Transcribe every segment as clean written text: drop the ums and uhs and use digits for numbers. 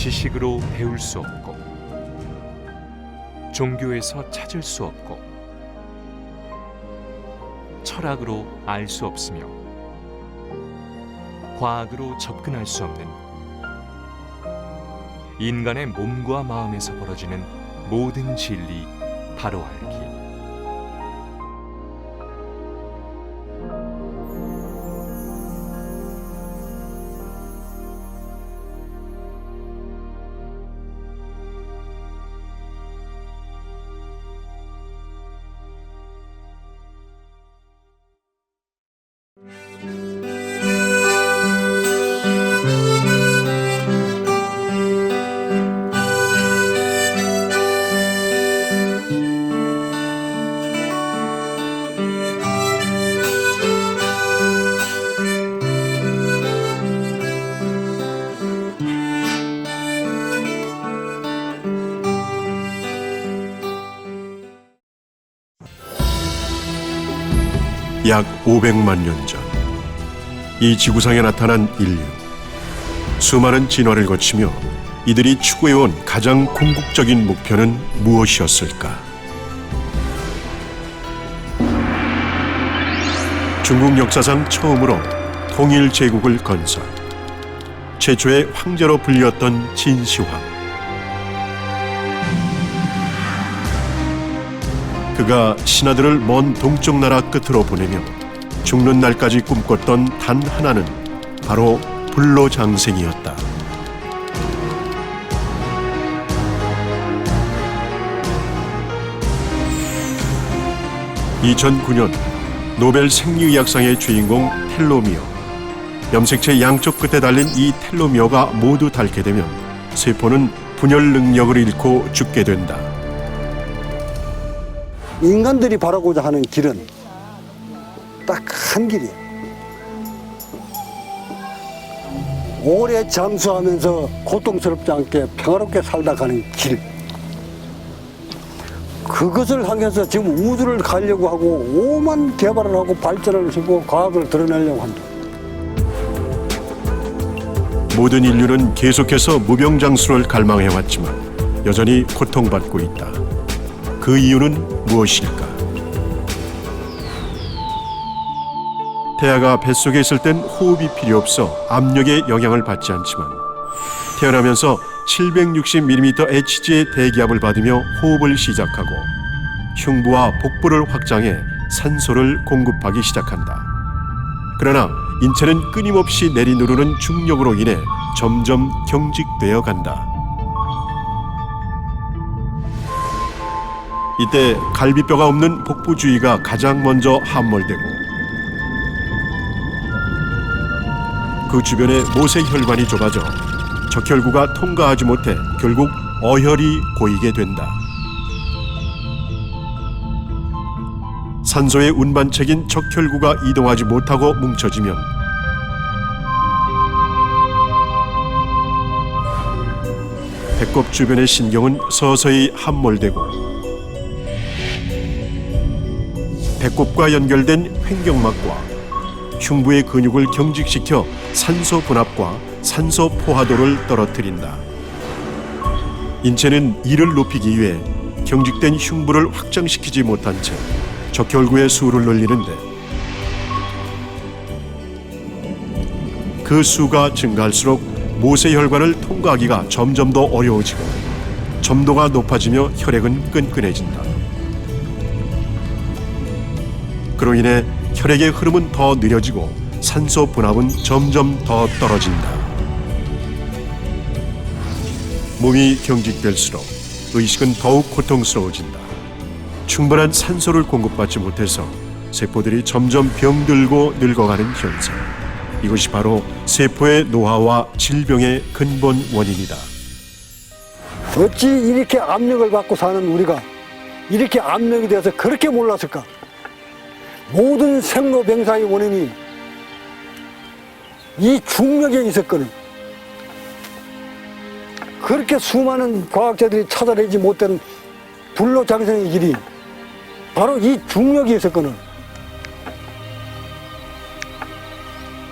지식으로 배울 수 없고 종교에서 찾을 수 없고 철학으로 알 수 없으며 과학으로 접근할 수 없는 인간의 몸과 마음에서 벌어지는 모든 진리 바로 알기. 약 500만 년 전, 이 지구상에 나타난 인류. 수많은 진화를 거치며 이들이 추구해온 가장 궁극적인 목표는 무엇이었을까? 중국 역사상 처음으로 통일 제국을 건설, 최초의 황제로 불렸던 진시황. 그가 신하들을 먼 동쪽 나라 끝으로 보내며 죽는 날까지 꿈꿨던 단 하나는 바로 불로장생이었다. (2009년) 노벨 생리의학상의 주인공 텔로미어. 염색체 양쪽 끝에 달린 이 텔로미어가 모두 닳게 되면 세포는 분열 능력을 잃고 죽게 된다. 인간들이 바라고자 하는 길은 딱 한 길이에요. 오래 잠수하면서 고통스럽지 않게 평화롭게 살다 가는 길. 그것을 향해서 지금 우주를 가려고 하고 오만 개발을 하고 발전을 하고 과학을 드러내려고 한다. 모든 인류는 계속해서 무병장수를 갈망해왔지만 여전히 고통받고 있다. 그 이유는 무엇일까? 태아가 뱃속에 있을 땐 호흡이 필요 없어 압력에 영향을 받지 않지만 태어나면서 760mm Hg의 대기압을 받으며 호흡을 시작하고 흉부와 복부를 확장해 산소를 공급하기 시작한다. 그러나 인체는 끊임없이 내리누르는 중력으로 인해 점점 경직되어 간다. 이때 갈비뼈가 없는 복부 주위가 가장 먼저 함몰되고 그 주변에 모세혈관이 좁아져 적혈구가 통과하지 못해 결국 어혈이 고이게 된다. 산소의 운반책인 적혈구가 이동하지 못하고 뭉쳐지면 배꼽 주변의 신경은 서서히 함몰되고 배꼽과 연결된 횡격막과 흉부의 근육을 경직시켜 산소 분압과 산소 포화도를 떨어뜨린다. 인체는 이를 높이기 위해 경직된 흉부를 확장시키지 못한 채 적혈구의 수를 늘리는데 그 수가 증가할수록 모세혈관을 통과하기가 점점 더 어려워지고 점도가 높아지며 혈액은 끈끈해진다. 그로 인해 혈액의 흐름은 더 느려지고 산소 분압은 점점 더 떨어진다. 몸이 경직될수록 의식은 더욱 고통스러워진다. 충분한 산소를 공급받지 못해서 세포들이 점점 병들고 늙어가는 현상. 이것이 바로 세포의 노화와 질병의 근본 원인이다. 어찌 이렇게 압력을 받고 사는 우리가 이렇게 압력이 되어서 그렇게 몰랐을까? 모든 생로병사의 원인이 이 중력에 있었거든. 그렇게 수많은 과학자들이 찾아내지 못한 불로장생의 길이 바로 이 중력이 있었거든.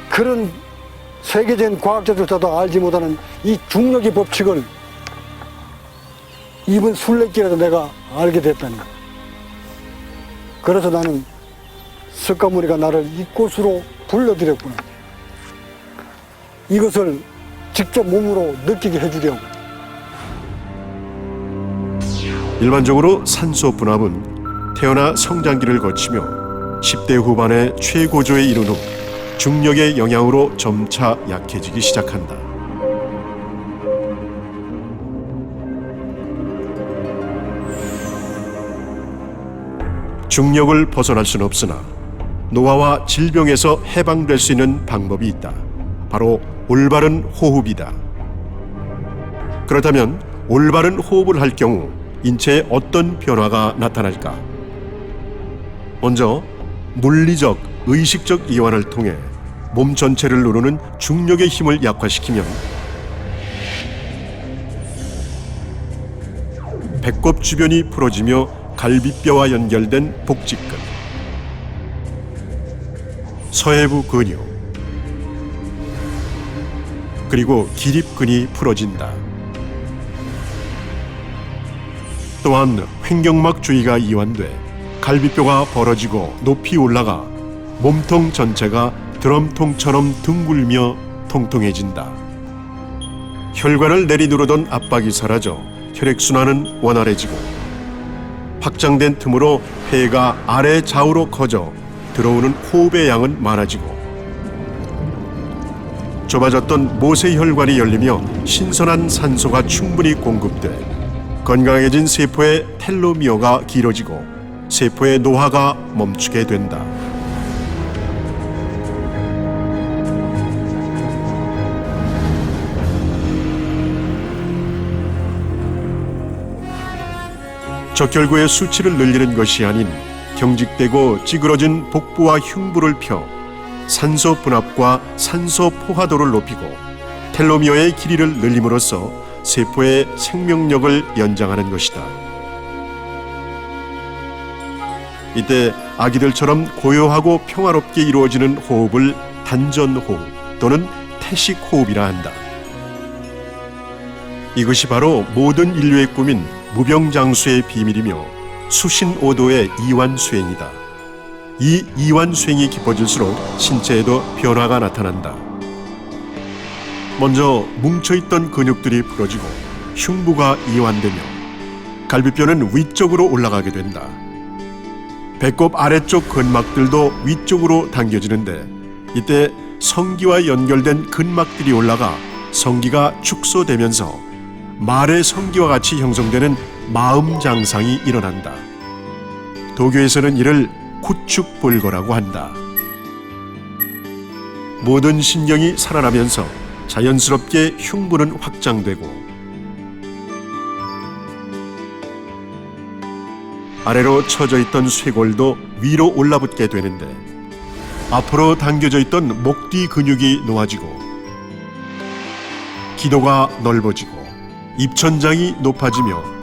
그런 세계적인 과학자조차도 알지 못하는 이 중력의 법칙을 이번 순례길에서 내가 알게 됐다니. 그래서 나는 석가모니가 나를 이곳으로 불러들였구나. 이것을 직접 몸으로 느끼게 해주려고. 일반적으로 산소 분압은 태어나 성장기를 거치며 10대 후반에 최고조에 이른 후 중력의 영향으로 점차 약해지기 시작한다. 중력을 벗어날 수는 없으나 노화와 질병에서 해방될 수 있는 방법이 있다. 바로 올바른 호흡이다. 그렇다면 올바른 호흡을 할 경우 인체에 어떤 변화가 나타날까? 먼저 물리적, 의식적 이완을 통해 몸 전체를 누르는 중력의 힘을 약화시키면 배꼽 주변이 풀어지며 갈비뼈와 연결된 복직근, 서해부 근육, 그리고 기립근이 풀어진다. 또한 횡격막 주위가 이완돼 갈비뼈가 벌어지고 높이 올라가 몸통 전체가 드럼통처럼 둥글며 통통해진다. 혈관을 내리누르던 압박이 사라져 혈액순환은 원활해지고 확장된 틈으로 폐가 아래 좌우로 커져 들어오는 호흡의 양은 많아지고 좁아졌던 모세혈관이 열리며 신선한 산소가 충분히 공급돼 건강해진 세포의 텔로미어가 길어지고 세포의 노화가 멈추게 된다. 적혈구의 수치를 늘리는 것이 아닌 경직되고 찌그러진 복부와 흉부를 펴 산소 분압과 산소 포화도를 높이고 텔로미어의 길이를 늘림으로써 세포의 생명력을 연장하는 것이다. 이때 아기들처럼 고요하고 평화롭게 이루어지는 호흡을 단전호흡 또는 태식호흡이라 한다. 이것이 바로 모든 인류의 꿈인 무병장수의 비밀이며 수신오도의 이완수행이다. 이 이완수행이 깊어질수록 신체에도 변화가 나타난다. 먼저 뭉쳐있던 근육들이 풀어지고 흉부가 이완되며 갈비뼈는 위쪽으로 올라가게 된다. 배꼽 아래쪽 근막들도 위쪽으로 당겨지는데 이때 성기와 연결된 근막들이 올라가 성기가 축소되면서 말의 성기와 같이 형성되는 마음장상이 일어난다. 도교에서는 이를 구축불거라고 한다. 모든 신경이 살아나면서 자연스럽게 흉부는 확장되고 아래로 처져 있던 쇄골도 위로 올라붙게 되는데 앞으로 당겨져 있던 목 뒤 근육이 놓아지고 기도가 넓어지고 입천장이 높아지며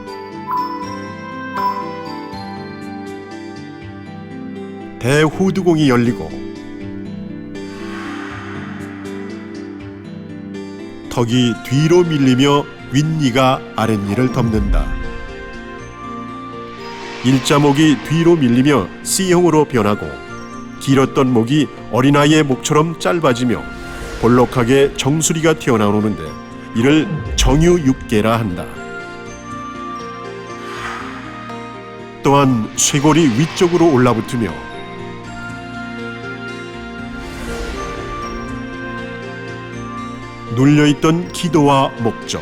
대후두공이 열리고 턱이 뒤로 밀리며 윗니가 아랫니를 덮는다. 일자목이 뒤로 밀리며 C형으로 변하고 길었던 목이 어린아이의 목처럼 짧아지며 볼록하게 정수리가 튀어나오는데 이를 정유육계라 한다. 또한 쇄골이 위쪽으로 올라붙으며 눌려있던 기도와 목적,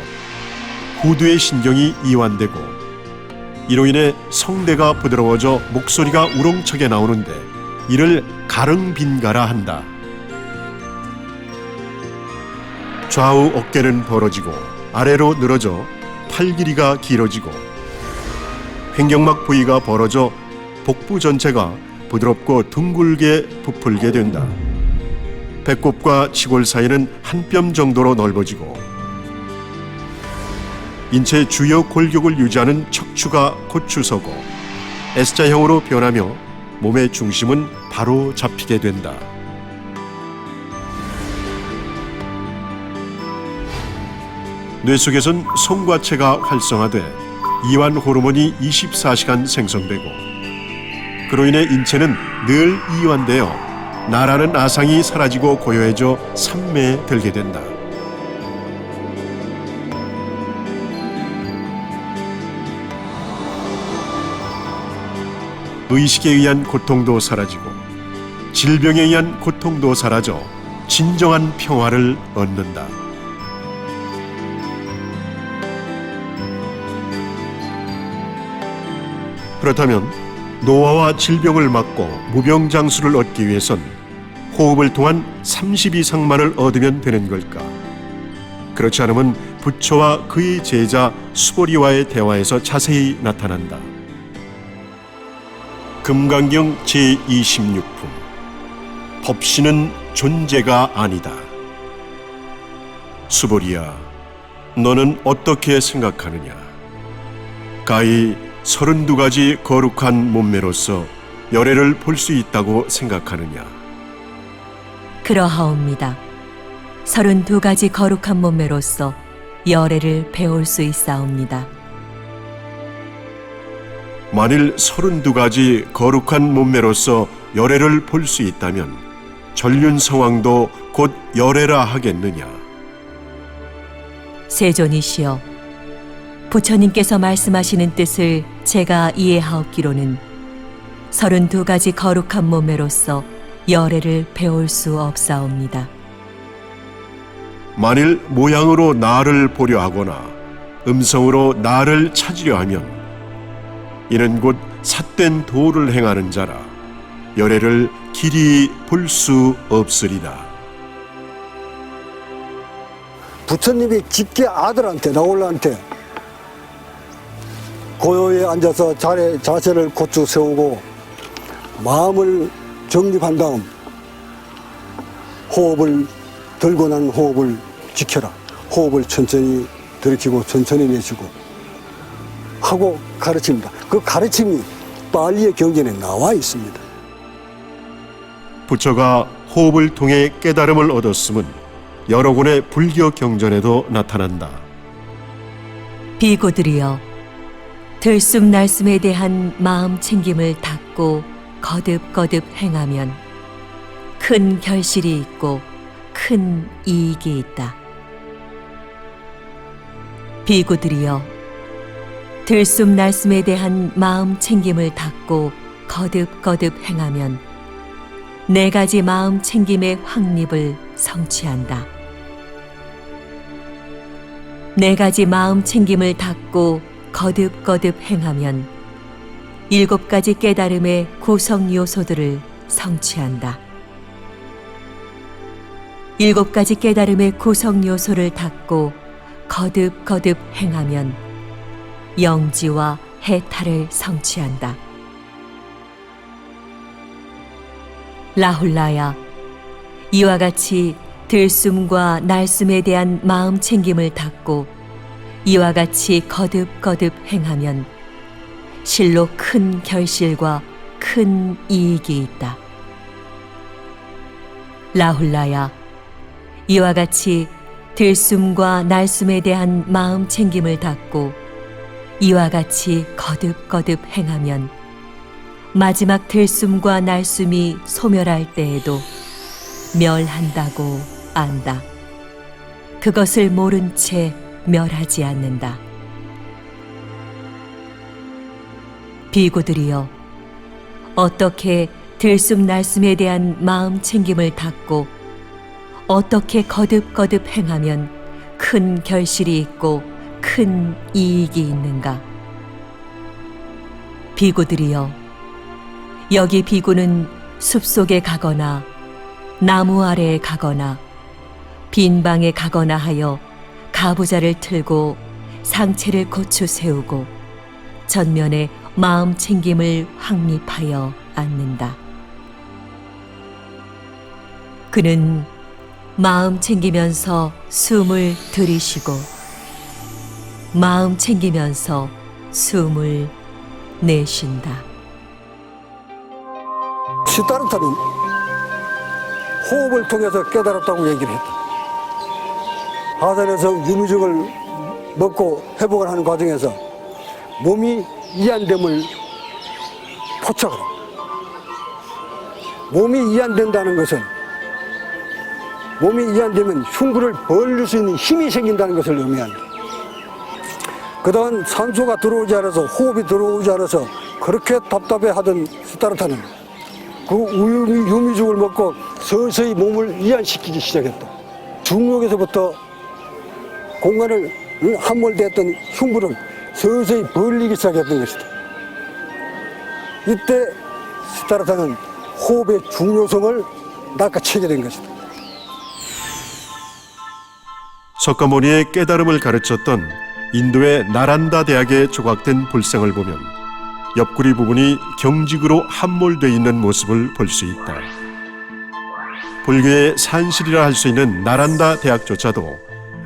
후두의 신경이 이완되고 이로 인해 성대가 부드러워져 목소리가 우렁차게 나오는데 이를 가릉빈가라 한다. 좌우 어깨는 벌어지고 아래로 늘어져 팔 길이가 길어지고 횡격막 부위가 벌어져 복부 전체가 부드럽고 둥글게 부풀게 된다. 배꼽과 치골 사이는 한 뼘 정도로 넓어지고 인체 주요 골격을 유지하는 척추가 고추서고 S자형으로 변하며 몸의 중심은 바로 잡히게 된다. 뇌 속에선 송과체가 활성화돼 이완 호르몬이 24시간 생성되고 그로 인해 인체는 늘 이완되어 나라는 아상이 사라지고 고요해져 산매에 들게 된다. 의식에 의한 고통도 사라지고 질병에 의한 고통도 사라져 진정한 평화를 얻는다. 그렇다면 노화와 질병을 막고 무병장수를 얻기 위해선 호흡을 통한 30 이상만을 얻으면 되는 걸까? 그렇지 않으면 부처와 그의 제자 수보리와의 대화에서 자세히 나타난다. 금강경 제26품 법신은 존재가 아니다. 수보리야, 너는 어떻게 생각하느냐? 가히 32가지 거룩한 몸매로서 열애를 볼 수 있다고 생각하느냐? 그러하옵니다. 32가지 거룩한 몸매로서 열애를 배울 수 있사옵니다. 만일 32가지 거룩한 몸매로서 열애를 볼 수 있다면 전륜성왕도 곧 열애라 하겠느냐? 세존이시여, 부처님께서 말씀하시는 뜻을 제가 이해하옵기로는 32가지 거룩한 몸매로서 열애를 배울 수 없사옵니다. 만일 모양으로 나를 보려 하거나 음성으로 나를 찾으려 하면 이는 곧 삿된 도를 행하는 자라 열애를 길이 볼 수 없으리다. 부처님이 직계 아들한테 나홀라한테 고요에 앉아서 자세를 곧쭉 세우고 마음을 정립한 다음 호흡을 들고 난 호흡을 지켜라. 호흡을 천천히 들이키고 천천히 내쉬고 하고 가르칩니다. 그 가르침이 빨리의 경전에 나와 있습니다. 부처가 호흡을 통해 깨달음을 얻었음은 여러 군의 불교 경전에도 나타난다. 비구들이여, 들숨날숨에 대한 마음 챙김을 닫고 거듭거듭 행하면 큰 결실이 있고 큰 이익이 있다. 비구들이여, 들숨날숨에 대한 마음 챙김을 닫고 거듭거듭 행하면 4가지 마음 챙김의 확립을 성취한다. 4가지 마음 챙김을 닫고 거듭거듭 행하면 7가지 깨달음의 구성 요소들을 성취한다. 7가지 깨달음의 구성 요소를 닫고 거듭거듭 행하면 영지와 해탈을 성취한다. 라훌라야, 이와 같이 들숨과 날숨에 대한 마음 챙김을 닫고 이와 같이 거듭거듭 행하면 실로 큰 결실과 큰 이익이 있다. 라훌라야, 이와 같이 들숨과 날숨에 대한 마음 챙김을 닫고 이와 같이 거듭거듭 행하면 마지막 들숨과 날숨이 소멸할 때에도 멸한다고 안다. 그것을 모른 채 멸하지 않는다. 비구들이여, 어떻게 들숨날숨에 대한 마음 챙김을 닫고 어떻게 거듭거듭 행하면 큰 결실이 있고 큰 이익이 있는가? 비구들이여, 여기 비구는 숲속에 가거나 나무 아래에 가거나 빈 방에 가거나 하여 가부좌를 틀고 상체를 고추 세우고 전면에 마음 챙김을 확립하여 앉는다. 그는 마음 챙기면서 숨을 들이쉬고 마음 챙기면서 숨을 내쉰다. 시다르타는 호흡을 통해서 깨달았다고 얘기를 했다. 하산에서 윤의정을 먹고 회복을 하는 과정에서 몸이 이완됨을 포착을 합니다. 몸이 이완된다는 것은 몸이 이완되면 흉부를 벌릴 수 있는 힘이 생긴다는 것을 의미합니다. 그동안 산소가 들어오지 않아서 호흡이 들어오지 않아서 그렇게 답답해하던 스타르타는 그 유미죽을 먹고 서서히 몸을 이완시키기 시작했다. 중력에서부터 공간을 함몰되었던 흉부를 서서히 벌리기 시작했던 것이다. 이때 스타르타는 호흡의 중요성을 낚아채게 된 것이다. 석가모니의 깨달음을 가르쳤던 인도의 나란다 대학에 조각된 불상을 보면 옆구리 부분이 경직으로 함몰되어 있는 모습을 볼 수 있다. 불교의 산실이라 할 수 있는 나란다 대학조차도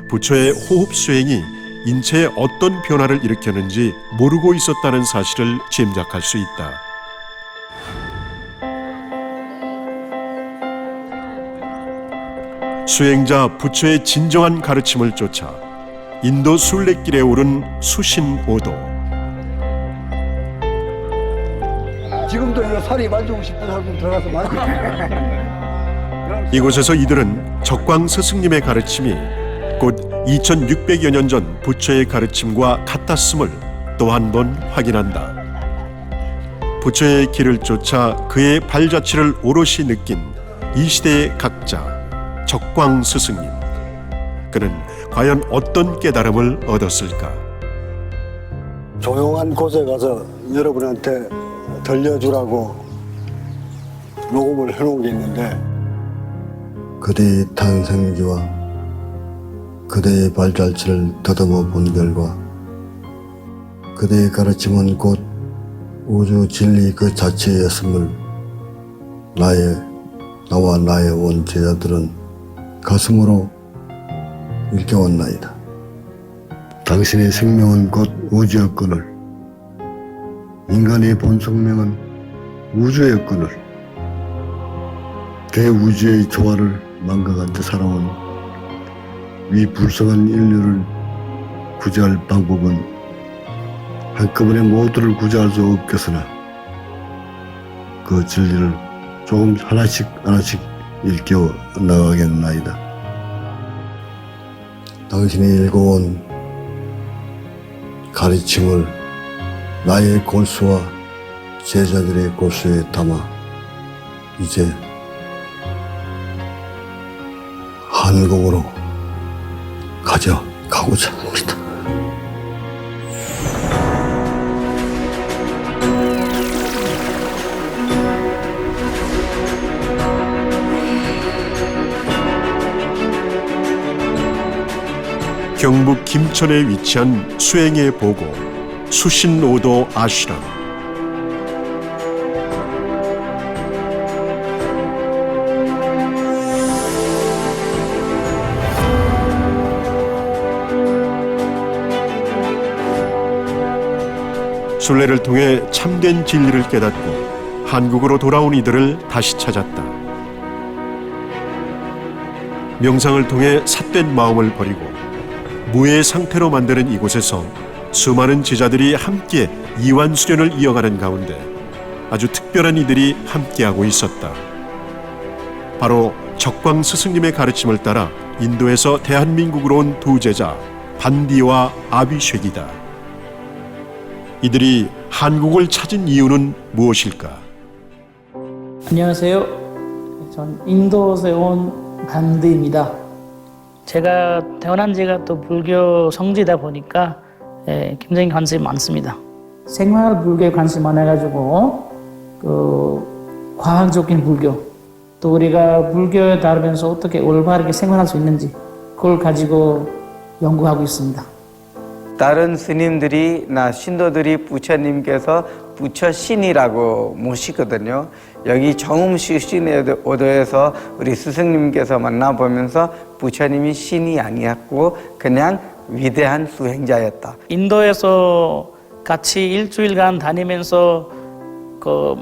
부처의 호흡 수행이 인체에 어떤 변화를 일으켰는지 모르고 있었다는 사실을 짐작할 수 있다. 수행자 부처의 진정한 가르침을 쫓아 인도 순례길에 오른 수신오도. 지금도 이거 살이 만지고 싶은 사람 들어가서 만지고. 이곳에서 이들은 적광 스승님의 가르침이 곧 2600여 년 전 부처의 가르침과 같았음을 또 한 번 확인한다. 부처의 길을 쫓아 그의 발자취를 오롯이 느낀 이 시대의 각자 적광 스승님. 그는 과연 어떤 깨달음을 얻었을까? 조용한 곳에 가서 여러분한테 들려주라고 녹음을 해놓은 게 있는데, 그대의 탄생기와 그대의 발자취를 더듬어 본 결과 그대의 가르침은 곧 우주 진리 그 자체였음을 나와 나의 온 제자들은 가슴으로 일깨웠나이다. 당신의 생명은 곧 우주였거늘 인간의 본 숙명은 우주였거늘 대우주의 조화를 망각한 데 살아온 위 불성한 인류를 구제할 방법은 한꺼번에 모두를 구제할 수 없겠으나 그 진리를 조금 하나씩 일깨워 나가겠나이다. 당신이 읽어온 가르침을 나의 골수와 제자들의 골수에 담아 이제 한국으로 가져가고자 합니다. 경북 김천에 위치한 수행의 보고 수신오도 아슈람. 순례를 통해 참된 진리를 깨닫고 한국으로 돌아온 이들을 다시 찾았다. 명상을 통해 삿된 마음을 버리고 무의 상태로 만드는 이곳에서 수많은 제자들이 함께 이완 수련을 이어가는 가운데 아주 특별한 이들이 함께하고 있었다. 바로 적광 스승님의 가르침을 따라 인도에서 대한민국으로 온 두 제자 반디와 아비쉐기다. 이들이 한국을 찾은 이유는 무엇일까? 안녕하세요. 전 인도에서 온 반디입니다. 제가 태어난 지가 또 불교 성지다 보니까 굉장히 관심이 많습니다. 생활 불교에 관심이 많아가지고 그 과학적인 불교, 또 우리가 불교에 따르면서 어떻게 올바르게 생활할 수 있는지 그걸 가지고 연구하고 있습니다. 다른 스님들이나 신도들이 부처님께서 부처신이라고 모시거든요. 여기 정음시 신의 오도에서 우리 스승님께서 만나보면서 부처님이 신이 아니었고 그냥 위대한 수행자였다. 인도에서 같이 일주일간 다니면서 그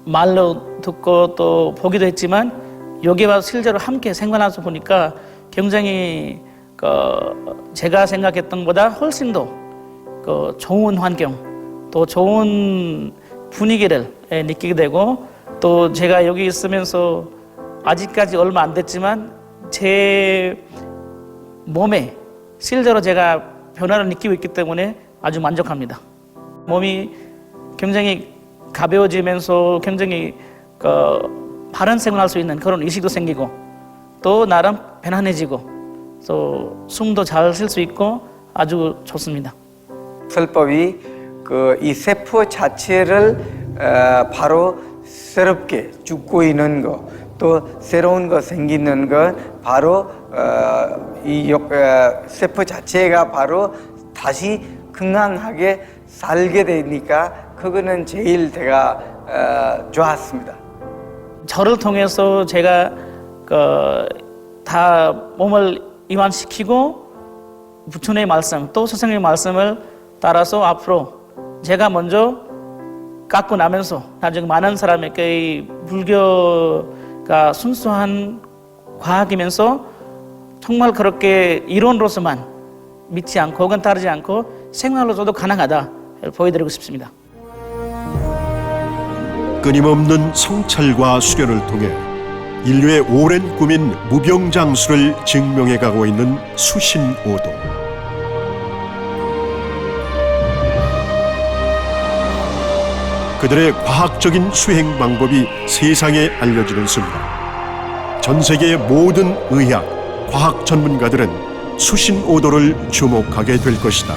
말로 듣고 또 보기도 했지만 여기 와서 실제로 함께 생활해서 보니까 굉장히 제가 생각했던 것보다 훨씬 더 좋은 환경, 또 좋은 분위기를 느끼게 되고, 또 제가 여기 있으면서 아직까지 얼마 안 됐지만 제 몸에 실제로 제가 변화를 느끼고 있기 때문에 아주 만족합니다. 몸이 굉장히 가벼워지면서 굉장히 바른 생활할 수 있는 그런 의식도 생기고, 또 나름 편안해지고, 또 숨도 잘 쉴 수 있고 아주 좋습니다. 설법이 이 세포 자체를 바로 새롭게 죽고 있는 거, 또 새로운 거 생기는 거, 바로 세포 자체가 바로 다시 건강하게 살게 되니까 그거는 제일 제가 좋았습니다. 저를 통해서 제가 다 몸을 이완시키고 부처님의 말씀, 또 스승의 말씀을 따라서 앞으로 제가 먼저 갖고 나면서 나중에 많은 사람에게 불교가 순수한 과학이면서 정말 그렇게 이론으로서만 믿지 않고 혹은 따르지 않고 생활로서도 가능하다 보여드리고 싶습니다. 끊임없는 성찰과 수련을 통해 인류의 오랜 꿈인 무병장수를 증명해 가고 있는 수신오도. 그들의 과학적인 수행 방법이 세상에 알려지는 순간 전 세계의 모든 의학, 과학 전문가들은 수신오도를 주목하게 될 것이다.